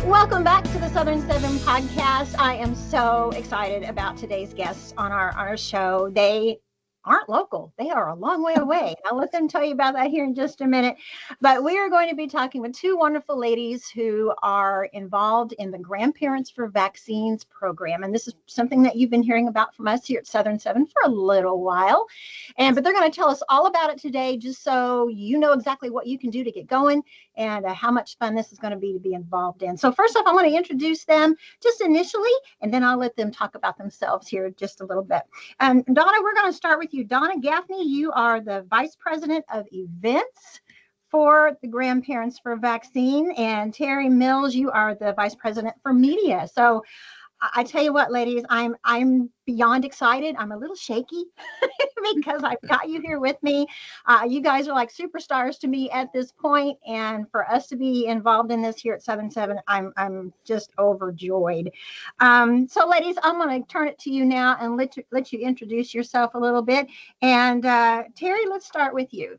Welcome back to the Southern Seven podcast. I am so excited about today's guests on our show. They aren't local. They are a long way away. I'll let them tell you about that here in just a minute. But we are going to be talking with two wonderful ladies who are involved in the Grandparents for Vaccines program. And this is something that you've been hearing about from us here at Southern Seven for a little while. But they're going to tell us all about it today, just so you know exactly what you can do to get going and how much fun this is going to be involved in. So first off, I want to introduce them just initially, and then I'll let them talk about themselves here just a little bit. Donna, we're going to start with you. Donna Gaffney, you are the Vice President of Events for the Grandparents for Vaccine, and Teri Mills, you are the Vice President for Media. So I tell you what, ladies, I'm beyond excited. I'm a little shaky because I've got you here with me. You guys are like superstars to me at this point, and for us to be involved in this here at 7-7, I'm just overjoyed. So, ladies, I'm going to turn it to you now and let you introduce yourself a little bit. And Teri, let's start with you.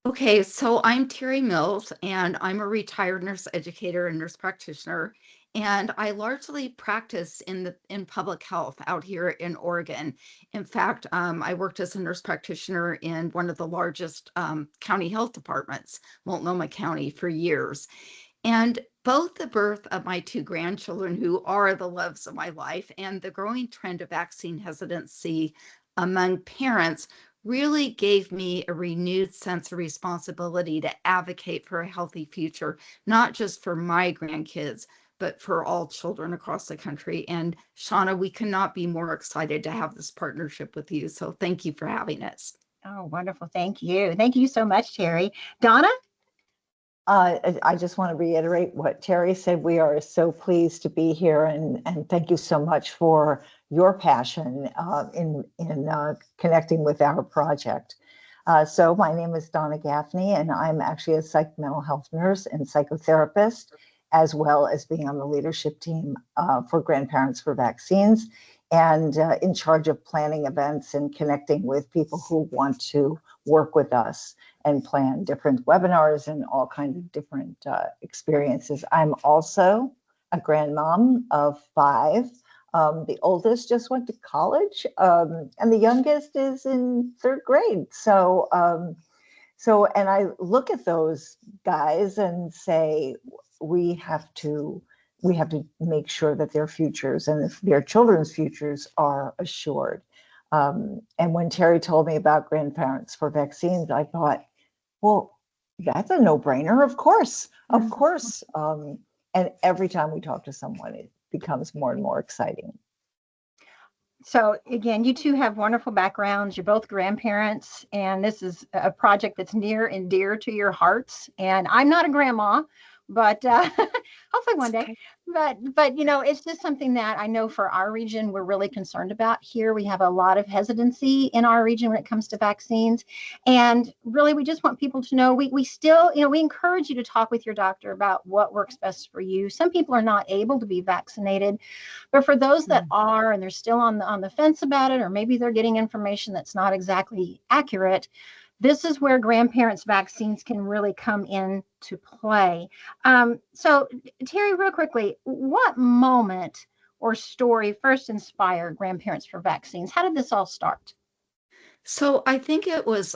Okay, so I'm Teri Mills, and I'm a retired nurse educator and nurse practitioner, and I largely practice in public health out here in Oregon. In fact, I worked as a nurse practitioner in one of the largest county health departments, Multnomah County, for years. And both the birth of my two grandchildren, who are the loves of my life, and the growing trend of vaccine hesitancy among parents really gave me a renewed sense of responsibility to advocate for a healthy future, not just for my grandkids, but for all children across the country. And Shauna, we cannot be more excited to have this partnership with you. So thank you for having us. Oh, wonderful. Thank you. Thank you so much, Teri. Donna? I just want to reiterate what Teri said. We are so pleased to be here, and thank you so much for your passion in connecting with our project. So my name is Donna Gaffney, and I'm actually a psych mental health nurse and psychotherapist, as well as being on the leadership team for Grandparents for Vaccines, and in charge of planning events and connecting with people who want to work with us and plan different webinars and all kinds of different experiences. I'm also a grandmom of 5. The oldest just went to college, and the youngest is in 3rd grade. So and I look at those guys and say, we have to make sure that their futures and their children's futures are assured. And when Teri told me about Grandparents for Vaccines, I thought, well, that's a no-brainer. Of course. And every time we talk to someone, it becomes more and more exciting. So again, you two have wonderful backgrounds. You're both grandparents, and this is a project that's near and dear to your hearts. And I'm not a grandma, but hopefully one day. But you know, it's just something that I know for our region we're really concerned about here. We have a lot of hesitancy in our region when it comes to vaccines, and really we just want people to know we still, you know, we encourage you to talk with your doctor about what works best for you. Some people are not able to be vaccinated, but for those that are and they're still on the fence about it, or maybe they're getting information that's not exactly accurate, this is where Grandparents Vaccines can really come into play. So, Teri, real quickly, what moment or story first inspired Grandparents for Vaccines? How did this all start? So I think it was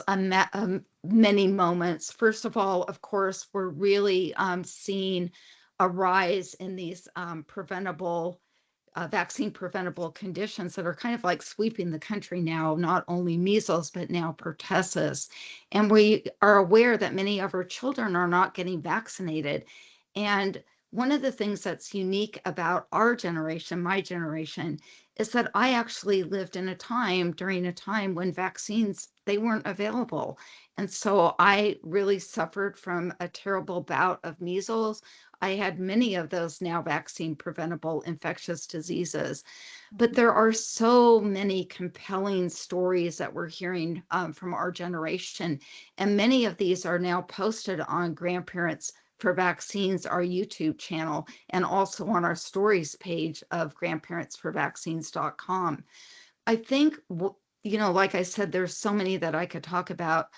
many moments. First of all, of course, we're really seeing a rise in these vaccine preventable conditions that are kind of like sweeping the country now, not only measles, but now pertussis. And we are aware that many of our children are not getting vaccinated. And one of the things that's unique about our generation, my generation, is that I actually lived during a time when vaccines, they weren't available. And so I really suffered from a terrible bout of measles. I had many of those now vaccine preventable infectious diseases, but there are so many compelling stories that we're hearing from our generation. And many of these are now posted on Grandparents for Vaccines, our YouTube channel, and also on our stories page of grandparentsforvaccines.com. I think, like I said, there's so many that I could talk about.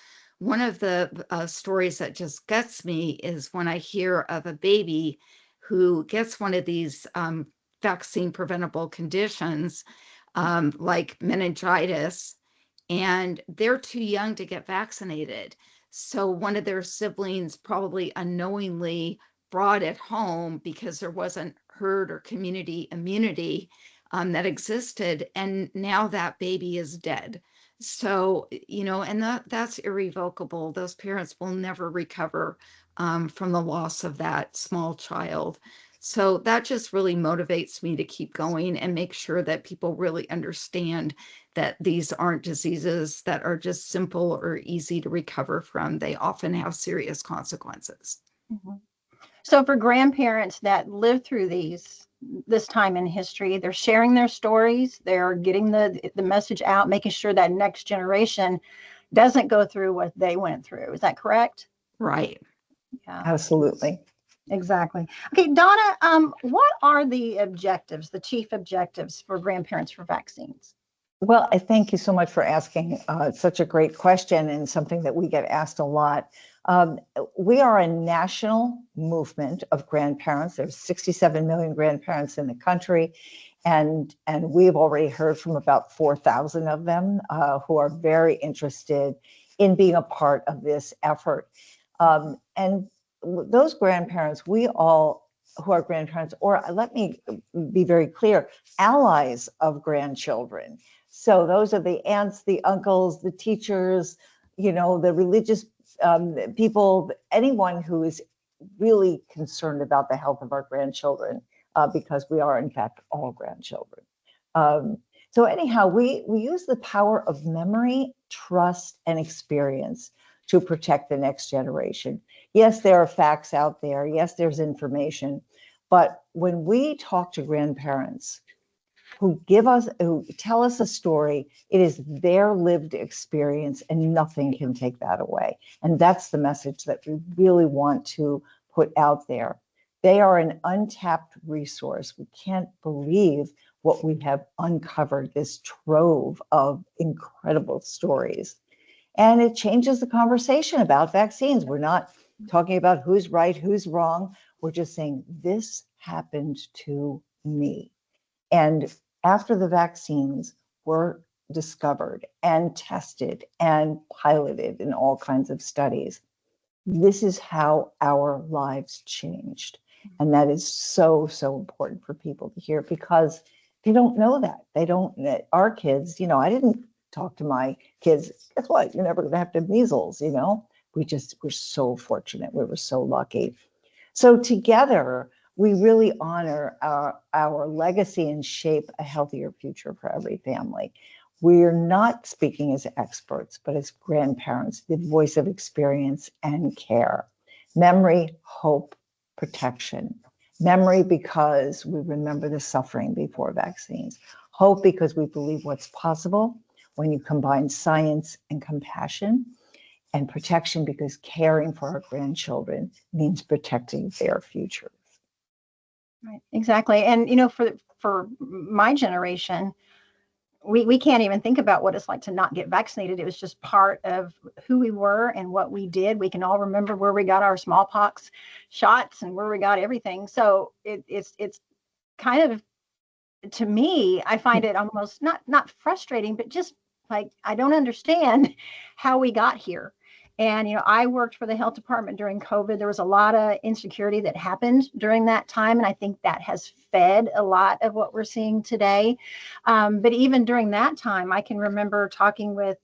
One of the stories that just gets me is when I hear of a baby who gets one of these vaccine preventable conditions, like meningitis, and they're too young to get vaccinated. So one of their siblings probably unknowingly brought it home because there wasn't herd or community immunity that existed. And now that baby is dead. So, and that's irrevocable. Those parents will never recover from the loss of that small child. So that just really motivates me to keep going and make sure that people really understand that these aren't diseases that are just simple or easy to recover from. They often have serious consequences. Mm-hmm. So for grandparents that live through this time in history, they're sharing their stories, they're getting the message out, making sure that next generation doesn't go through what they went through. Is that correct? Right. Yeah. Absolutely. Exactly. Okay, Donna, what are the objectives, the chief objectives for grandparents for vaccines? Well, I thank you so much for asking such a great question, and something that we get asked a lot. We are a national movement of grandparents. There's 67 million grandparents in the country, and we've already heard from about 4,000 of them who are very interested in being a part of this effort. And those grandparents, we all who are grandparents, or let me be very clear, allies of grandchildren. So those are the aunts, the uncles, the teachers, the religious people, anyone who is really concerned about the health of our grandchildren, because we are in fact all grandchildren. So anyhow, we use the power of memory, trust, and experience to protect the next generation. Yes, there are facts out there. Yes, there's information. But when we talk to grandparents who tell us a story, it is their lived experience, and nothing can take that away. And that's the message that we really want to put out there. They are an untapped resource. We can't believe what we have uncovered, this trove of incredible stories. And it changes the conversation about vaccines. We're not talking about who's right, who's wrong. We're just saying, this happened to me. And after the vaccines were discovered and tested and piloted in all kinds of studies, this is how our lives changed. And that is so, so important for people to hear, because they don't know that. Our kids, I didn't talk to my kids. Guess what? You're never going to have to have measles, we're so fortunate. We were so lucky. So together, we really honor our legacy and shape a healthier future for every family. We're not speaking as experts, but as grandparents, the voice of experience and care. Memory, hope, protection. Memory because we remember the suffering before vaccines. Hope because we believe what's possible when you combine science and compassion. And protection because caring for our grandchildren means protecting their futures. Right, exactly. And for my generation, we can't even think about what it's like to not get vaccinated. It was just part of who we were and what we did. We can all remember where we got our smallpox shots and where we got everything. So it's kind of, to me, I find it almost not frustrating, but just like, I don't understand how we got here. And, I worked for the health department during COVID. There was a lot of insecurity that happened during that time. And I think that has fed a lot of what we're seeing today. But even during that time, I can remember talking with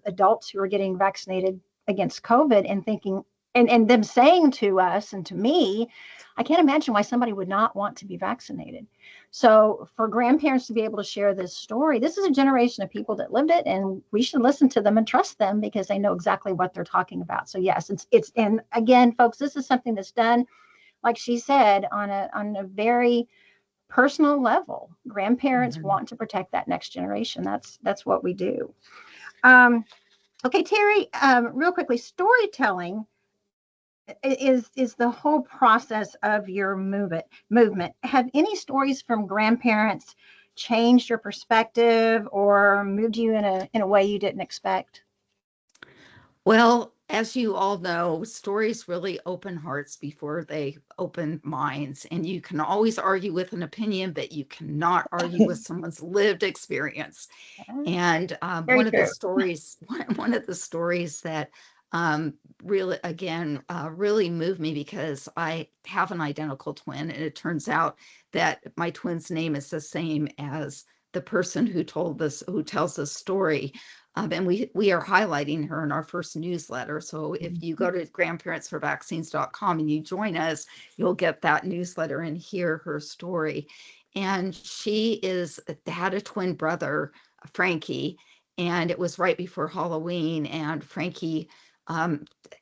adults who were getting vaccinated against COVID and thinking, and them saying to us and to me, I can't imagine why somebody would not want to be vaccinated. So for grandparents to be able to share this story, this is a generation of people that lived it, and we should listen to them and trust them because they know exactly what they're talking about. So yes, and again, folks, this is something that's done, like she said, on a very personal level. Grandparents want to protect that next generation. That's what we do. Okay, Teri, real quickly, storytelling is the whole process of your movement. Have any stories from grandparents changed your perspective or moved you in a way you didn't expect? Well, as you all know, stories really open hearts before they open minds. And you can always argue with an opinion, but you cannot argue with someone's lived experience. And Very true. one of the stories that really, again, really moved me, because I have an identical twin, and it turns out that my twin's name is the same as the person who tells this story. And we are highlighting her in our first newsletter. So if you go to grandparentsforvaccines.com and you join us, you'll get that newsletter and hear her story. And she had a twin brother, Frankie, and it was right before Halloween. And Frankie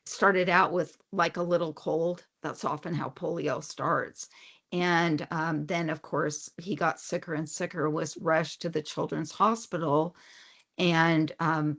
started out with like a little cold. That's often how polio starts. And then, of course, he got sicker and sicker, was rushed to the children's hospital, and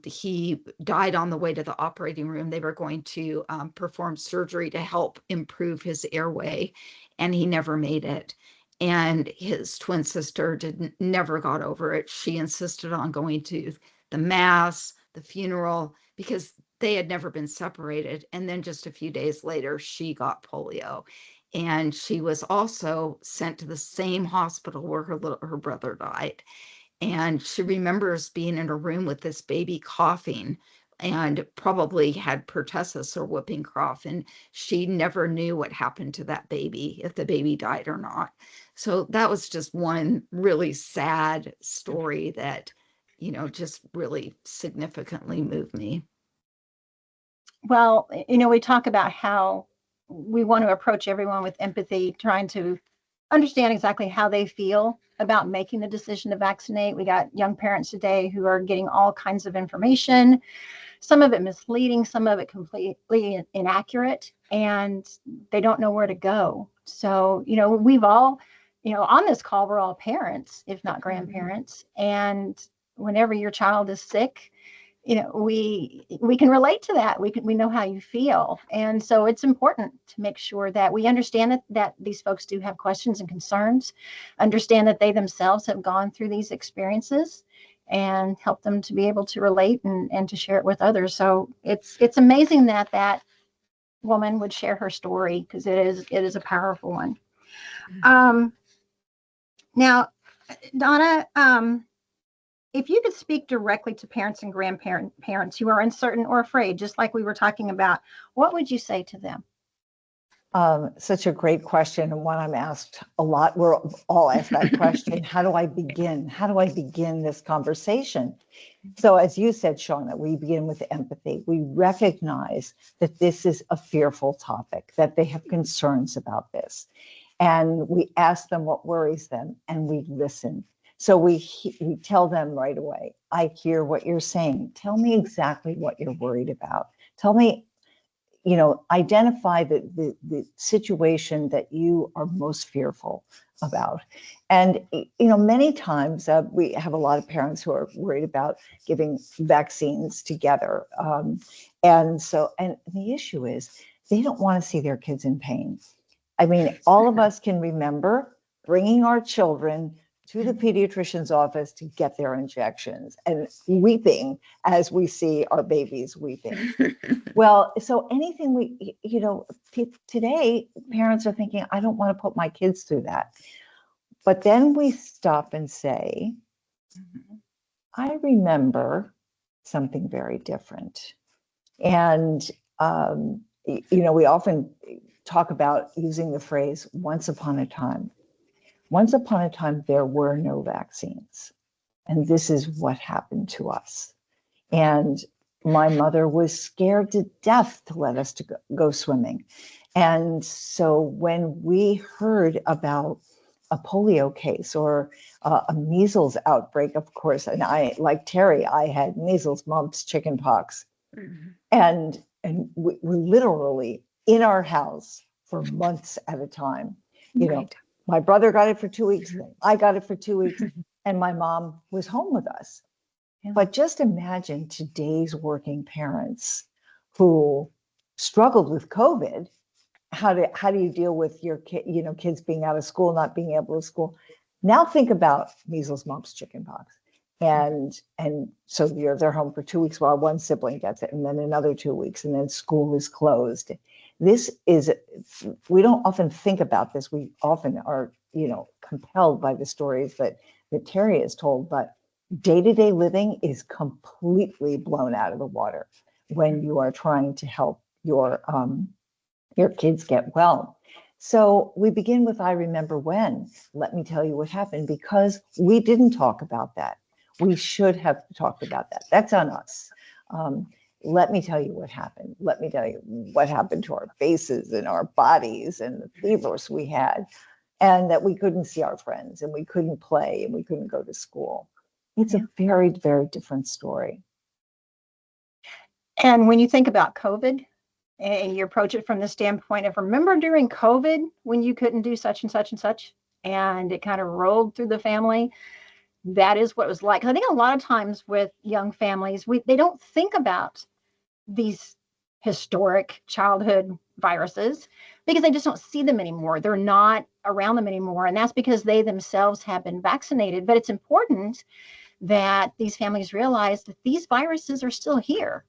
he died on the way to the operating room. They were going to perform surgery to help improve his airway, and he never made it. And his twin sister never got over it. She insisted on going to the mass, the funeral, because they had never been separated. And then just a few days later, she got polio. And she was also sent to the same hospital where her brother died. And she remembers being in a room with this baby coughing, and probably had pertussis or whooping cough. And she never knew what happened to that baby, if the baby died or not. So that was just one really sad story that, just really significantly moved me. Well, we talk about how we want to approach everyone with empathy, trying to understand exactly how they feel about making the decision to vaccinate. We got young parents today who are getting all kinds of information, some of it misleading, some of it completely inaccurate, and they don't know where to go. So, we've all, on this call, we're all parents, if not grandparents. And whenever your child is sick, we can relate to that. We know how you feel. And so it's important to make sure that we understand that these folks do have questions and concerns, understand that they themselves have gone through these experiences, and help them to be able to relate and to share it with others. So it's amazing that woman would share her story, because it is a powerful one. Now, Donna, if you could speak directly to parents and grandparents who are uncertain or afraid, just like we were talking about, what would you say to them? Such a great question, and one I'm asked a lot. We're all asked that question. How do I begin? How do I begin this conversation? So as you said, Shauna, we begin with empathy. We recognize that this is a fearful topic, that they have concerns about this. And we ask them what worries them, and we listen. So we tell them right away, I hear what you're saying. Tell me exactly what you're worried about. Tell me, identify the situation that you are most fearful about. And, many times we have a lot of parents who are worried about giving vaccines together. And the issue is they don't want to see their kids in pain. I mean, all of us can remember bringing our children to the pediatrician's office to get their injections and weeping as we see our babies weeping. Well, so anything today, parents are thinking, I don't want to put my kids through that. But then we stop and say, I remember something very different. And, we often talk about using the phrase once upon a time. Once upon a time, there were no vaccines. And this is what happened to us. And my mother was scared to death to let us to go swimming. And so when we heard about a polio case or a measles outbreak, of course, and I, like Teri, I had measles, mumps, chicken pox. And we were literally in our house for months at a time. My brother got it for 2 weeks, I got it for 2 weeks, and my mom was home with us. But just imagine today's working parents who struggled with COVID. How do you deal with your kids being out of school, not being able to school? Now think about measles, mumps, chickenpox. And so they're home for 2 weeks while one sibling gets it, and then another 2 weeks, and then school is closed. We don't often think about this. We often are, compelled by the stories that Teri has told, but day-to-day living is completely blown out of the water when you are trying to help your kids get well. So we begin with I remember when. Let me tell you what happened, because we didn't talk about that. We should have talked about that. That's on us. Let me tell you what happened. Let me tell you what happened to our faces and our bodies and the fevers we had, and that we couldn't see our friends and we couldn't play and we couldn't go to school. It's a very, very different story. And when you think about COVID and you approach it from the standpoint of, remember during COVID when you couldn't do such and such and such, and it kind of rolled through the family. That is what it was like. I think a lot of times with young families, they don't think about these historic childhood viruses because they just don't see them anymore. They're not around them anymore. And that's because they themselves have been vaccinated. But it's important that these families realize that these viruses are still here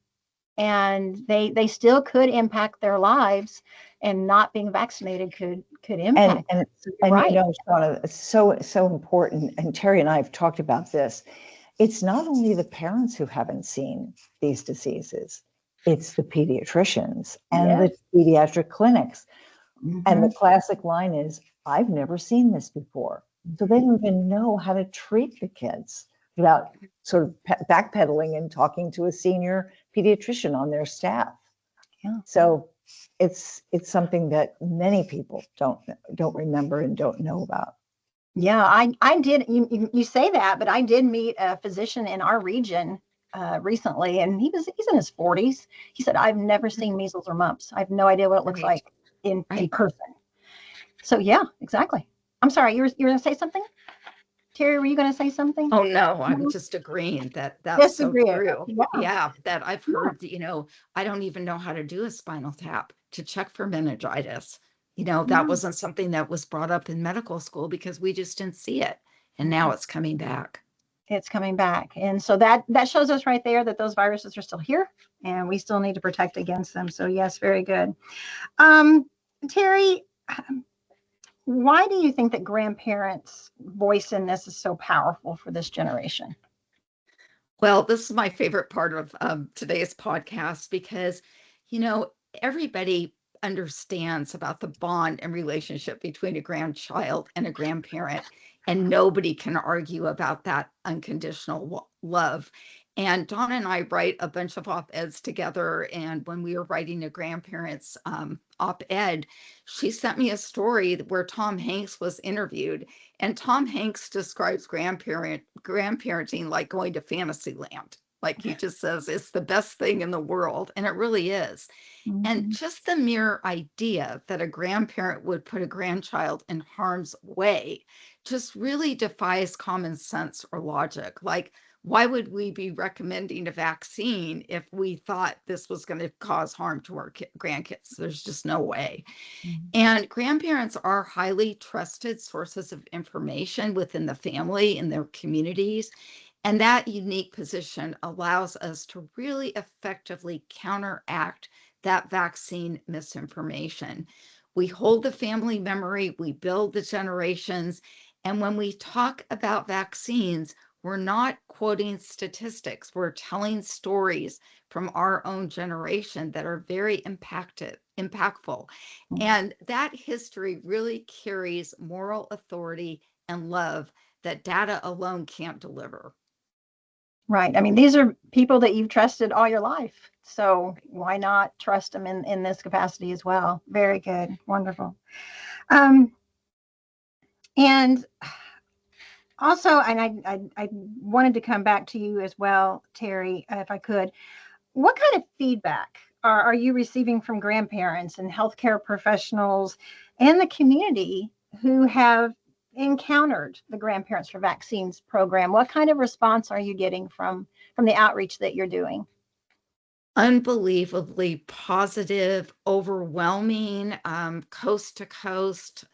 and they still could impact their lives, and not being vaccinated could impact. And right. Donna, it's so important. And Teri and I have talked about this. It's not only the parents who haven't seen these diseases, it's the pediatricians and the pediatric clinics. Mm-hmm. And the classic line is, I've never seen this before. So they don't even know how to treat the kids without sort of backpedaling and talking to a senior pediatrician on their staff. Yeah. So it's something that many people don't remember and don't know about. Yeah, I did. You say that, but I did meet a physician in our region recently, and he's in his 40s. He said, I've never seen measles or mumps. I have no idea what it looks like in person. So yeah, exactly. I'm sorry, you're going to say something? Teri, were you going to say something? Oh, no, I'm just agreeing that's so true. Yeah, that I've heard, I don't even know how to do a spinal tap to check for meningitis. That wasn't something that was brought up in medical school because we just didn't see it. And now it's coming back. It's coming back. And so that shows us right there that those viruses are still here and we still need to protect against them. So yes, very good. Teri, why do you think that grandparents' voice in this is so powerful for this generation? Well, this is my favorite part of today's podcast because, everybody understands about the bond and relationship between a grandchild and a grandparent, and nobody can argue about that unconditional love. And Donna and I write a bunch of op-eds together. And when we were writing a grandparents op-ed, she sent me a story where Tom Hanks was interviewed. And Tom Hanks describes grandparenting like going to Fantasyland. Like he just says, it's the best thing in the world. And it really is. Mm-hmm. And just the mere idea that a grandparent would put a grandchild in harm's way just really defies common sense or logic. Like, why would we be recommending a vaccine if we thought this was going to cause harm to our grandkids? There's just no way. Mm-hmm. And grandparents are highly trusted sources of information within the family and their communities. And that unique position allows us to really effectively counteract that vaccine misinformation. We hold the family memory, we build the generations. And when we talk about vaccines, we're not quoting statistics. We're telling stories from our own generation that are very impactful. Mm-hmm. And that history really carries moral authority and love that data alone can't deliver. Right. I mean, these are people that you've trusted all your life. So why not trust them in this capacity as well? Very good. Wonderful. And also, and I wanted to come back to you as well, Teri, if I could. What kind of feedback are you receiving from grandparents and healthcare professionals and the community who have encountered the Grandparents for Vaccines program? What kind of response are you getting from the outreach that you're doing? Unbelievably positive, overwhelming, coast to coast.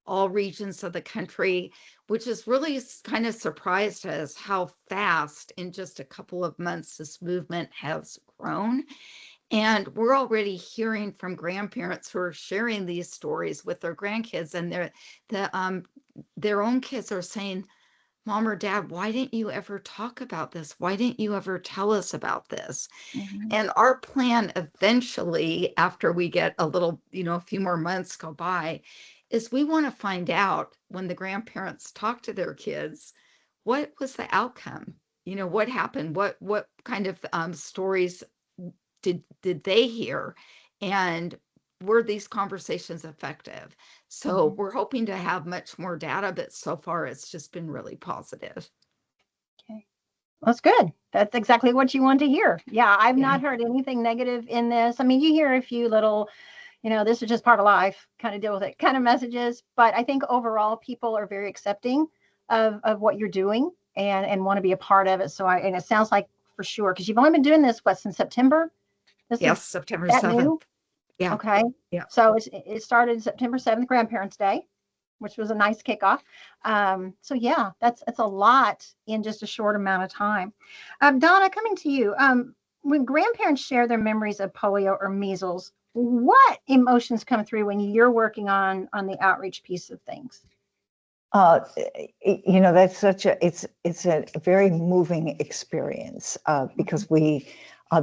all regions of the country, which has really kind of surprised us how fast in just a couple of months this movement has grown. And we're already hearing from grandparents who are sharing these stories with their grandkids, and their own kids are saying, Mom or Dad, why didn't you ever talk about this? Why didn't you ever tell us about this? Mhm. And our plan eventually, after we get a little, a few more months go by, is we want to find out when the grandparents talk to their kids, what was the outcome? What happened? What kind of stories did they hear? And were these conversations effective? So Mhm. we're hoping to have much more data, but so far it's just been really positive. Okay. That's good. That's exactly what you want to hear. Yeah, I've Yeah. not heard anything negative in this. I mean, you hear a few little, this is just part of life, kind of deal with it kind of messages. But I think overall people are very accepting of what you're doing and want to be a part of it. And it sounds like for sure, because you've only been doing this, what, since September? This Yes, is September that 7th. new? Yeah. Okay. Yeah. So it started September 7th, Grandparents' Day, which was a nice kickoff. So yeah, that's a lot in just a short amount of time. Donna, coming to you. When grandparents share their memories of polio or measles, what emotions come through when you're working on the outreach piece of things? Uh, that's it's a very moving experience because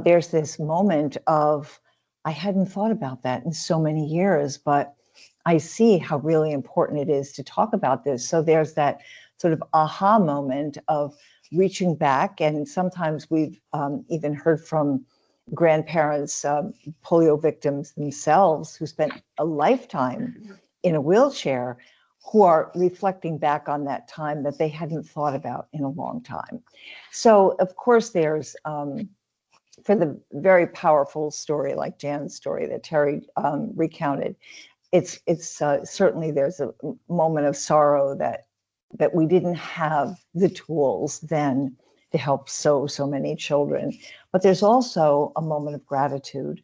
there's this moment of, I hadn't thought about that in so many years, but I see how really important it is to talk about this. So there's that sort of aha moment of reaching back. And sometimes we've even heard from grandparents, polio victims themselves, who spent a lifetime in a wheelchair, who are reflecting back on that time that they hadn't thought about in a long time. So, of course, there's for the very powerful story like Jan's story that Teri recounted, it's certainly there's a moment of sorrow that we didn't have the tools then to help so many children. But there's also a moment of gratitude,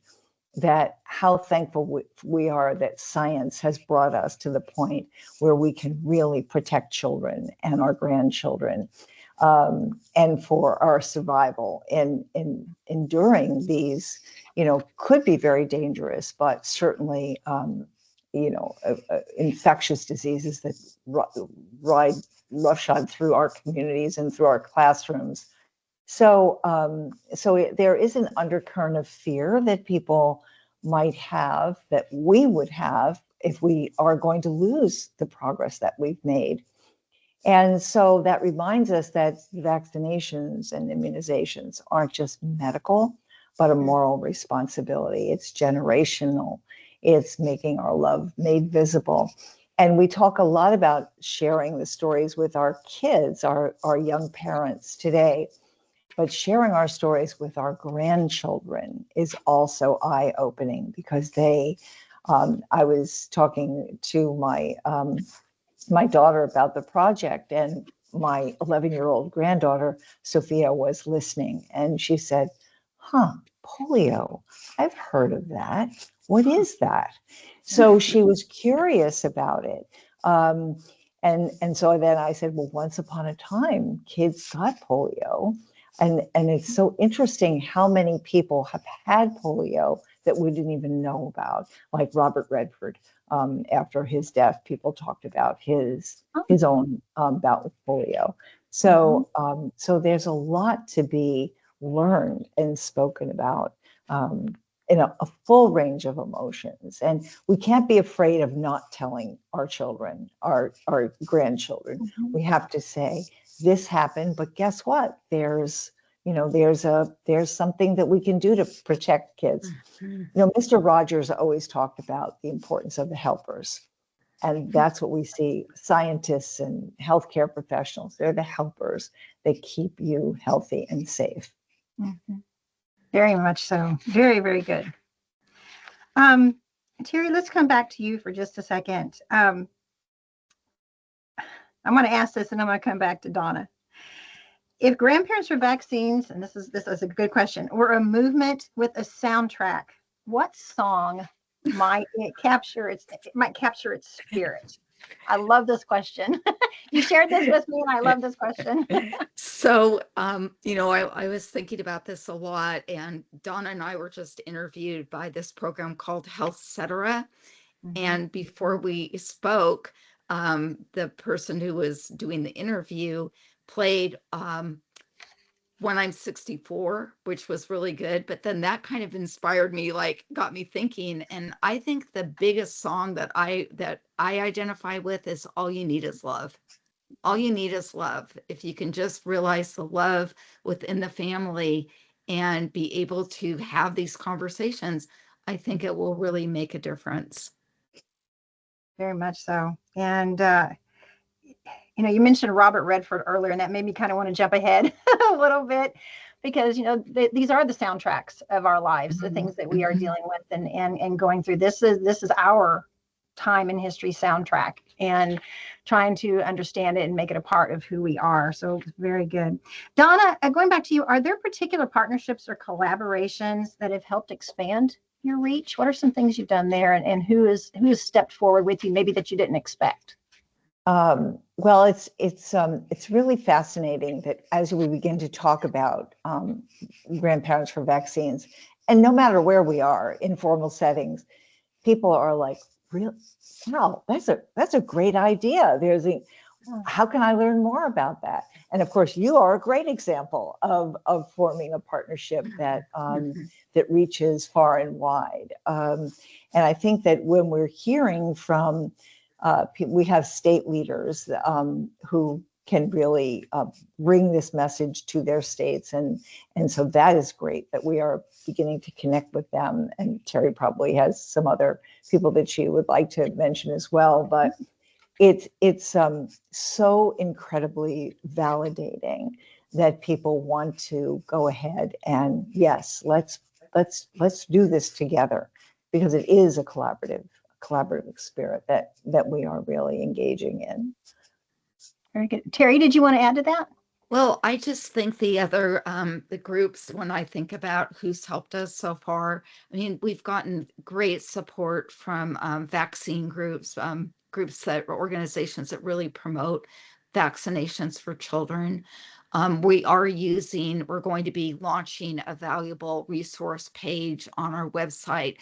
that how thankful we are that science has brought us to the point where we can really protect children and our grandchildren, and for our survival in enduring these, could be very dangerous, but certainly, infectious diseases that ride roughshod through our communities and through our classrooms. So, there is an undercurrent of fear that people might have, that we would have, if we are going to lose the progress that we've made. And so that reminds us that vaccinations and immunizations aren't just medical, but a moral responsibility. It's generational. It's making our love made visible. And we talk a lot about sharing the stories with our kids, our young parents today. But sharing our stories with our grandchildren is also eye-opening, because I was talking to my daughter about the project, and my 11-year-old granddaughter, Sophia, was listening, and she said, polio, I've heard of that. What is that? So she was curious about it. And so then I said, well, once upon a time, kids got polio. And it's so interesting how many people have had polio that we didn't even know about, like Robert Redford. After his death, people talked about his own bout with polio. So, so there's a lot to be learned and spoken about, in a full range of emotions. And we can't be afraid of not telling our children, our grandchildren. We have to say, this happened, but guess what? There's something that we can do to protect kids. Mr. Rogers always talked about the importance of the helpers. And that's what we see. Scientists and healthcare professionals, they're the helpers that keep you healthy and safe. Very much so. Very, very good. Teri, let's come back to you for just a second. I'm going to ask this, and I'm going to come back to Donna. If grandparents or vaccines, and this is a good question, were a movement with a soundtrack, what song might capture its spirit? I love this question. You shared this with me, and I love this question. So, I was thinking about this a lot, and Donna and I were just interviewed by this program called Health Cetera. And before we spoke, the person who was doing the interview played When I'm 64, which was really good. But then that kind of inspired me, like got me thinking. And I think the biggest song that I identify with is All You Need Is Love. All you need is love. If you can just realize the love within the family and be able to have these conversations, I think it will really make a difference. Very much so. And you mentioned Robert Redford earlier, and that made me kind of want to jump ahead a little bit, because these are the soundtracks of our lives, the things that we are dealing with and going through. This is our time in history soundtrack, and trying to understand it and make it a part of who we are. So very good. Donna, going back to you, are there particular partnerships or collaborations that have helped expand your reach? What are some things you've done there, and who has stepped forward with you, maybe that you didn't expect? Well, it's really fascinating that as we begin to talk about grandparents for vaccines, and no matter where we are, informal settings, people are like, "Real? Wow, that's a great idea. How can I learn more about that?" And of course, you are a great example of forming a partnership that that reaches far and wide. And I think that when we're hearing from we have state leaders who can really bring this message to their states, and so that is great that we are beginning to connect with them. And Teri probably has some other people that she would like to mention as well. But it's so incredibly validating that people want to go ahead and yes, let's do this together, because it is a collaborative spirit that we are really engaging in. Very good. Teri, did you want to add to that? Well, I just think the other the groups, when I think about who's helped us so far, I mean, we've gotten great support from vaccine groups, organizations that really promote vaccinations for children. We're going to be launching a valuable resource page on our website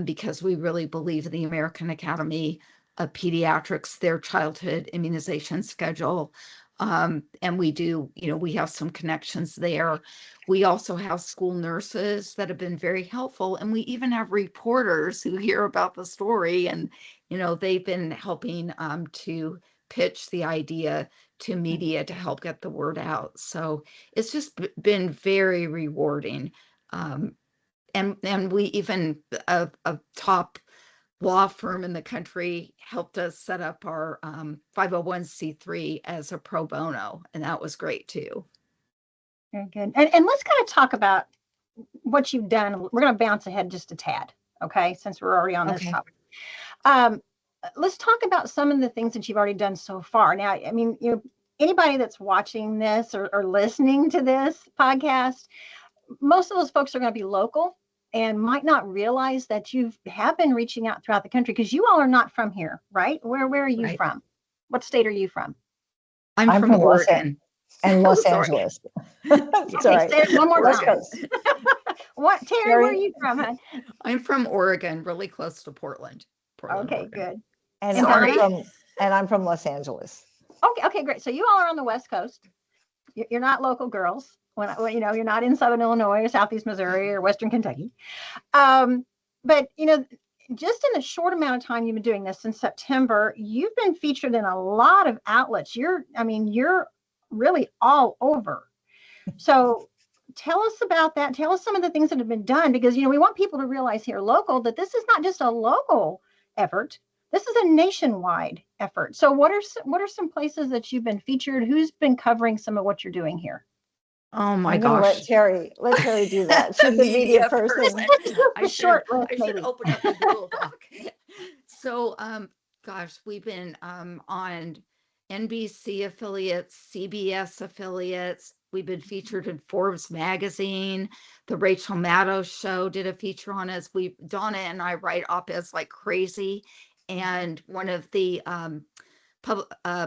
because we really believe in the American Academy of Pediatrics, their childhood immunization schedule. And we have some connections there. We also have school nurses that have been very helpful. And we even have reporters who hear about the story, and, they've been helping to pitch the idea to media to help get the word out. So it's just been very rewarding. And we even, a top law firm in the country helped us set up our 501c3 as a pro bono, and that was great too. Very good. And let's kind of talk about what you've done. We're going to bounce ahead just a tad, okay, since we're already on this topic. Let's talk about some of the things that you've already done so far. Now, I mean, anybody that's watching this or listening to this podcast, most of those folks are going to be local and might not realize that you have been reaching out throughout the country, because you all are not from here, right? Where are you from? What state are you from? I'm from Oregon. And Los Angeles. Sorry. Say it one more time. What, Teri, where are you from, hon? I'm from Oregon, really close to Portland. Okay, Oregon. good. And I'm from Los Angeles. Okay, great. So you all are on the West Coast. You're not local girls. When you're not in Southern Illinois or Southeast Missouri or Western Kentucky. But just in the short amount of time you've been doing this, since September, you've been featured in a lot of outlets. You're really all over. So tell us about that. Tell us some of the things that have been done, because we want people to realize here local that this is not just a local effort. This is a nationwide effort. So what are some places that you've been featured? Who's been covering some of what you're doing here? Oh my gosh. Let Teri do that. She's the media person. I should open up the Google Doc. So, we've been on NBC affiliates, CBS affiliates. We've been featured in Forbes magazine. The Rachel Maddow show did a feature on us. Donna and I write op-eds like crazy. and one of the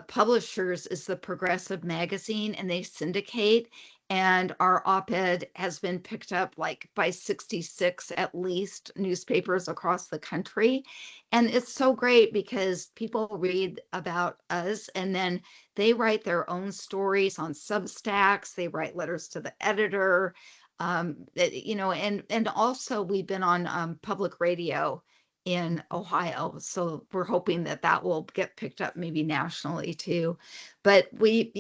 publishers is the Progressive Magazine, and they syndicate. And our op-ed has been picked up like by 66 at least newspapers across the country. And it's so great because people read about us and then they write their own stories on Substacks. They write letters to the editor. And also we've been on public radio in Ohio. So we're hoping that that will get picked up maybe nationally too. But we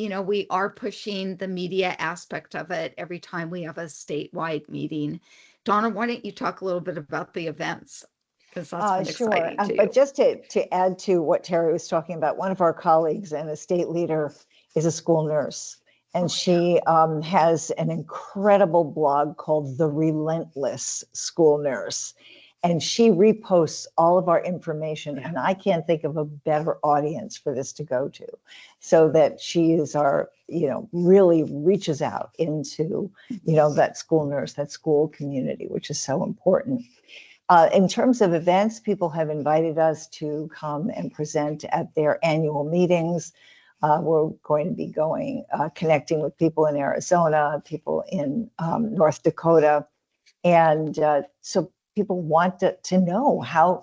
are pushing the media aspect of it every time we have a statewide meeting. Donna, why don't you talk a little bit about the events? Because that's been Sure. exciting too. But just to add to what Teri was talking about, one of our colleagues and a state leader is a school nurse. And she has an incredible blog called The Relentless School Nurse. And she reposts all of our information. And I can't think of a better audience for this to go to, so that she is our, really reaches out into, that school nurse, that school community, which is so important. In terms of events, people have invited us to come and present at their annual meetings. We're going to be connecting with people in Arizona, people in North Dakota. And so people want to know how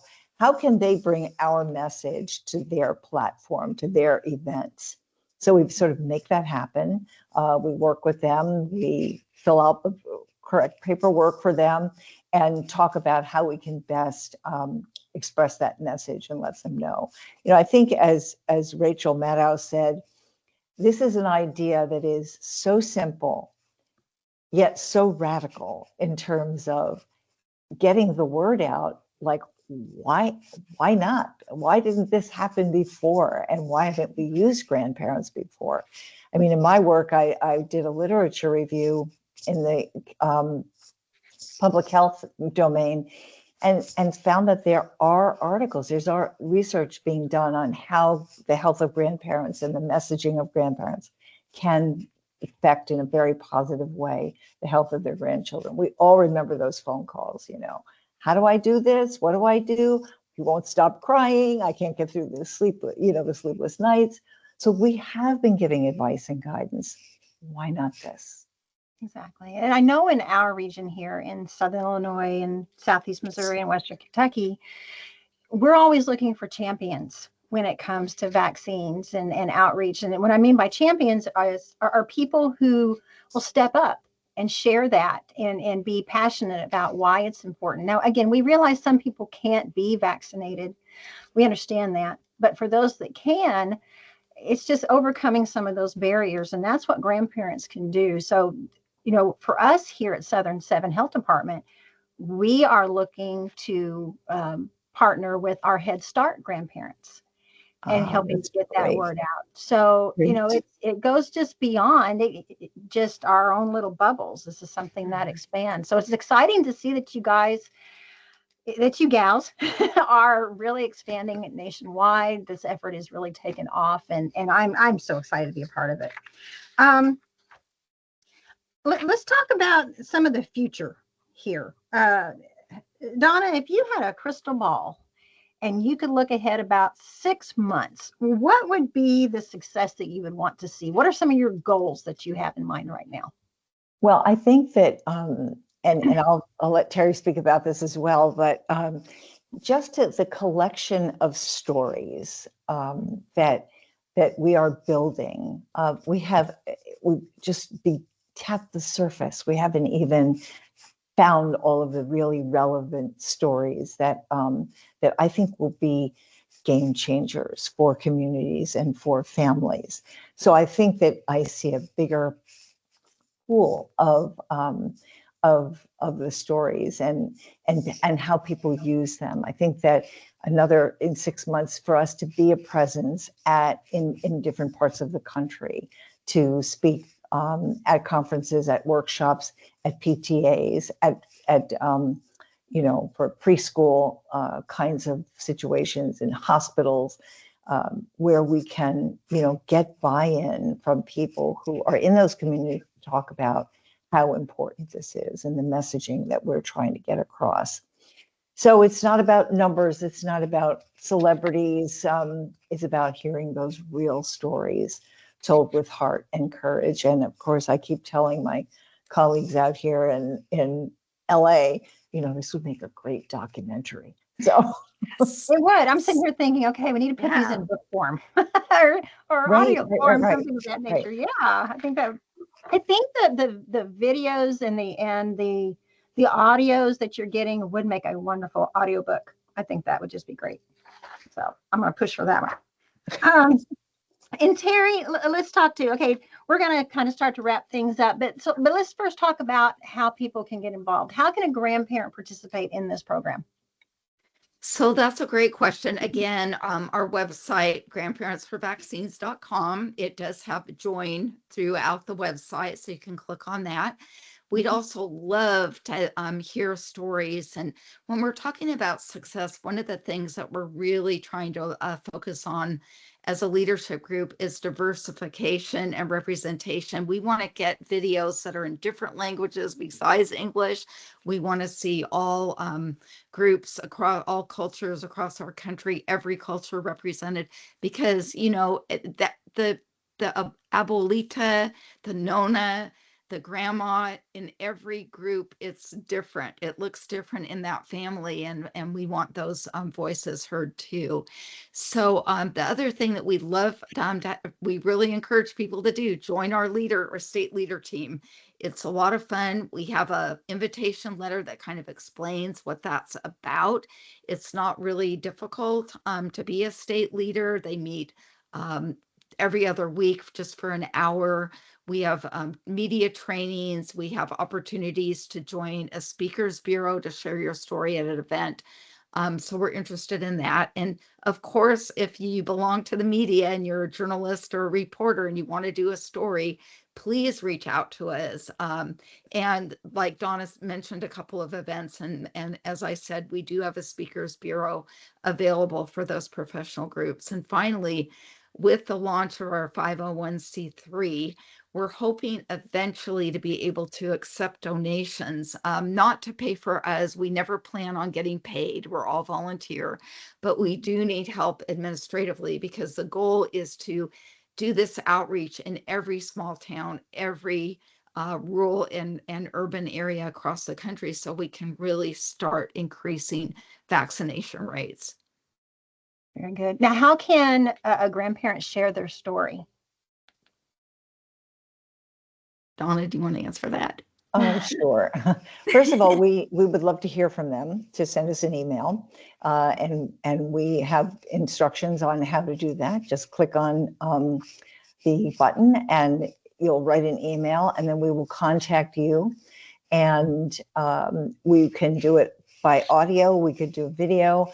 can they bring our message to their platform, to their events. So we sort of make that happen. We work with them. We fill out the correct paperwork for them and talk about how we can best express that message and let them know. I think as Rachel Maddow said, this is an idea that is so simple, yet so radical in terms of getting the word out. Like, why not? Why didn't this happen before? And why haven't we used grandparents before? I mean, in my work, I did a literature review in the public health domain and found that there are articles, there's research being done on how the health of grandparents and the messaging of grandparents can affect in a very positive way the health of their grandchildren. We all remember those phone calls, how do I do this? What do I do? You won't stop crying. I can't get through the sleepless nights. So we have been giving advice and guidance. Why not this? Exactly. And I know in our region here in Southern Illinois and Southeast Missouri and Western Kentucky, we're always looking for champions when it comes to vaccines and outreach. And what I mean by champions are people who will step up and share that and be passionate about why it's important. Now, again, we realize some people can't be vaccinated. We understand that. But for those that can, it's just overcoming some of those barriers. And that's what grandparents can do. So, for us here at Southern 7 Health Department, we are looking to partner with our Head Start grandparents and helping to get that word out. So, it goes just beyond just our own little bubbles. This is something that expands. So it's exciting to see that you gals are really expanding it nationwide. This effort is really taken off, and I'm so excited to be a part of it. Let's talk about some of the future here. Donna, if you had a crystal ball and you could look ahead about 6 months, what would be the success that you would want to see? What are some of your goals that you have in mind right now? Well, I think that, and I'll let Teri speak about this as well, but just the collection of stories that we are building, we just tapped the surface. We haven't even found all of the really relevant stories that I think will be game changers for communities and for families. So I think that I see a bigger pool of the stories and how people use them. I think that in 6 months for us to be a presence in different parts of the country, to speak at conferences, at workshops, at PTAs, for preschool kinds of situations in hospitals, where we can, get buy-in from people who are in those communities to talk about how important this is and the messaging that we're trying to get across. So it's not about numbers. It's not about celebrities. It's about hearing those real stories told with heart and courage. And of course, I keep telling my colleagues out here in LA, this would make a great documentary. So, Yes. It would. I'm sitting here thinking, okay, we need to put these Yeah. in book form or right, audio right, right, form, right, something of that right. nature. Yeah, I think that the videos and the audios that you're getting would make a wonderful audiobook. I think that would just be great. So I'm going to push for that one. And Teri, let's talk to. Okay, we're going to kind of start to wrap things up, but let's first talk about how people can get involved. How can a grandparent participate in this program? So that's a great question. Again, our website, grandparentsforvaccines.com, it does have join throughout the website, so you can click on that. We'd also love to hear stories. And when we're talking about success, one of the things that we're really trying to focus on as a leadership group is diversification and representation. We want to get videos that are in different languages besides English. We want to see all groups across all cultures across our country, every culture represented, because that the abuelita, the nona, the grandma, in every group, it's different. It looks different in that family, and we want those voices heard too. So the other thing that we love, we really encourage people to do, join our leader or state leader team. It's a lot of fun. We have a invitation letter that kind of explains what that's about. It's not really difficult to be a state leader. They meet every other week just for an hour. We have media trainings. We have opportunities to join a speakers bureau to share your story at an event. So we're interested in that. And of course, if you belong to the media and you're a journalist or a reporter and you want to do a story, please reach out to us. And like Donna mentioned, a couple of events. And as I said, we do have a speakers bureau available for those professional groups. And finally, with the launch of our 501c3, we're hoping eventually to be able to accept donations, not to pay for us. We never plan on getting paid. We're all volunteer, but we do need help administratively because the goal is to do this outreach in every small town, every rural and urban area across the country, so we can really start increasing vaccination rates. Very good. Now, how can a grandparent share their story? Donna, do you want to answer that? Sure. First of all, we would love to hear from them, to send us an email, and we have instructions on how to do that. Just click on the button and you'll write an email, and then we will contact you. And we can do it by audio. We could do video.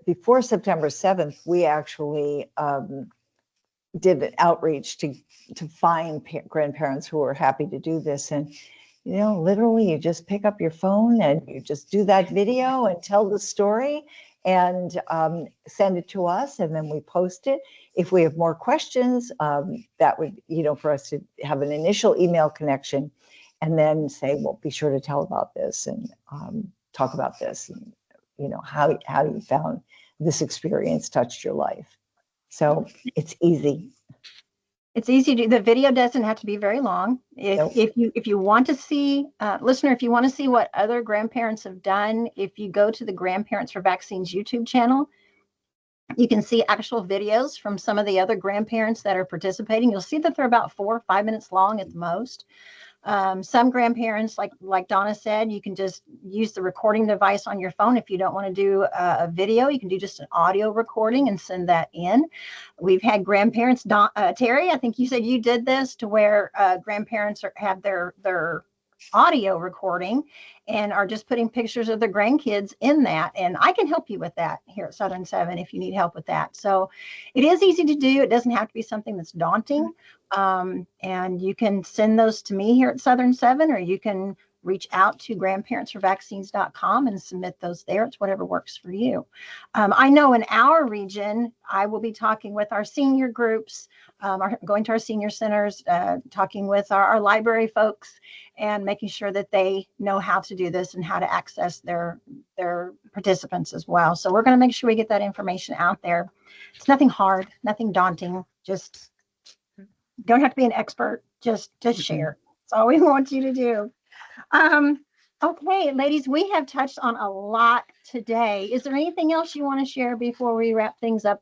Before September 7th, we actually did an outreach to find grandparents who are happy to do this. And, literally you just pick up your phone and you just do that video and tell the story and send it to us. And then we post it. If we have more questions, that would, for us to have an initial email connection and then say, well, be sure to tell about this and talk about this and, how you found this experience touched your life. So it's easy. It's easy to. The video doesn't have to be very long. If you want to see, listener, if you want to see what other grandparents have done, if you go to the Grandparents for Vaccines YouTube channel, you can see actual videos from some of the other grandparents that are participating. You'll see that they're about 4 or 5 minutes long at the most. Some grandparents, like Donna said, you can just use the recording device on your phone. If you don't want to do a video, you can do just an audio recording and send that in. We've had grandparents, Teri, I think you said you did this, to where grandparents have their audio recording and are just putting pictures of their grandkids in that. And I can help you with that here at Southern 7 if you need help with that. So it is easy to do. It doesn't have to be something that's daunting. And you can send those to me here at Southern 7, or you can reach out to grandparentsforvaccines.com and submit those there. It's whatever works for you. I know in our region, I will be talking with our senior groups, going to our senior centers, talking with our library folks, and making sure that they know how to do this and how to access their participants as well. So we're going to make sure we get that information out there. It's nothing hard, nothing daunting. Just don't have to be an expert. Just share. That's all we want you to do. Okay, ladies, we have touched on a lot today. Is there anything else you want to share before we wrap things up?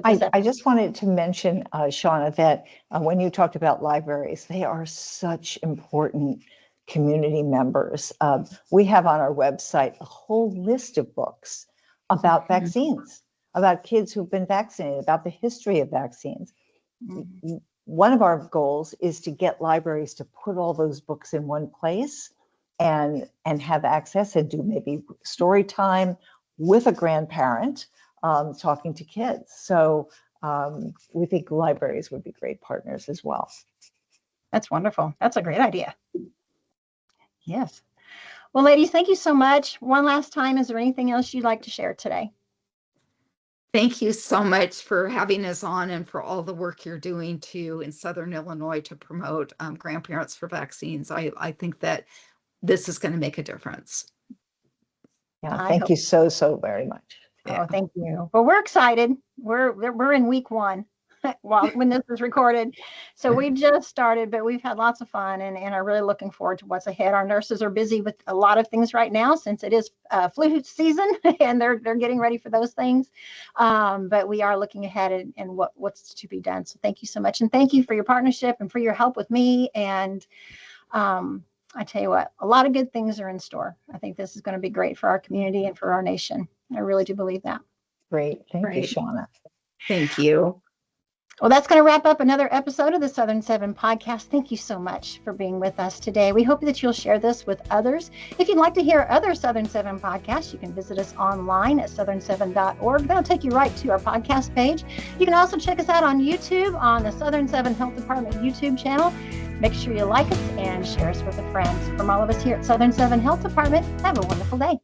I just wanted to mention, Shauna, that when you talked about libraries, they are such important community members. We have on our website a whole list of books about vaccines, about kids who've been vaccinated, about the history of vaccines. One of our goals is to get libraries to put all those books in one place and have access and do maybe story time with a grandparent talking to kids. So we think libraries would be great partners as well. That's wonderful. That's a great idea. Yes. Well, ladies, thank you so much. One last time, is there anything else you'd like to share today? Thank you so much for having us on and for all the work you're doing in Southern Illinois to promote Grandparents for Vaccines. I think that this is going to make a difference. Yeah, thank you so very much. Oh, thank you. Well, we're excited. We're in week 1 when this is recorded. So we've just started, but we've had lots of fun and are really looking forward to what's ahead. Our nurses are busy with a lot of things right now since it is flu season and they're getting ready for those things. But we are looking ahead and what's to be done. So thank you so much. And thank you for your partnership and for your help with me. And I tell you what, a lot of good things are in store. I think this is going to be great for our community and for our nation. I really do believe that. Great. Thank you, Shauna. Thank you. Well, that's going to wrap up another episode of the Southern 7 podcast. Thank you so much for being with us today. We hope that you'll share this with others. If you'd like to hear other Southern 7 podcasts, you can visit us online at southern7.org. That'll take you right to our podcast page. You can also check us out on YouTube on the Southern 7 Health Department YouTube channel. Make sure you like us and share us with a friend. From all of us here at Southern 7 Health Department, have a wonderful day.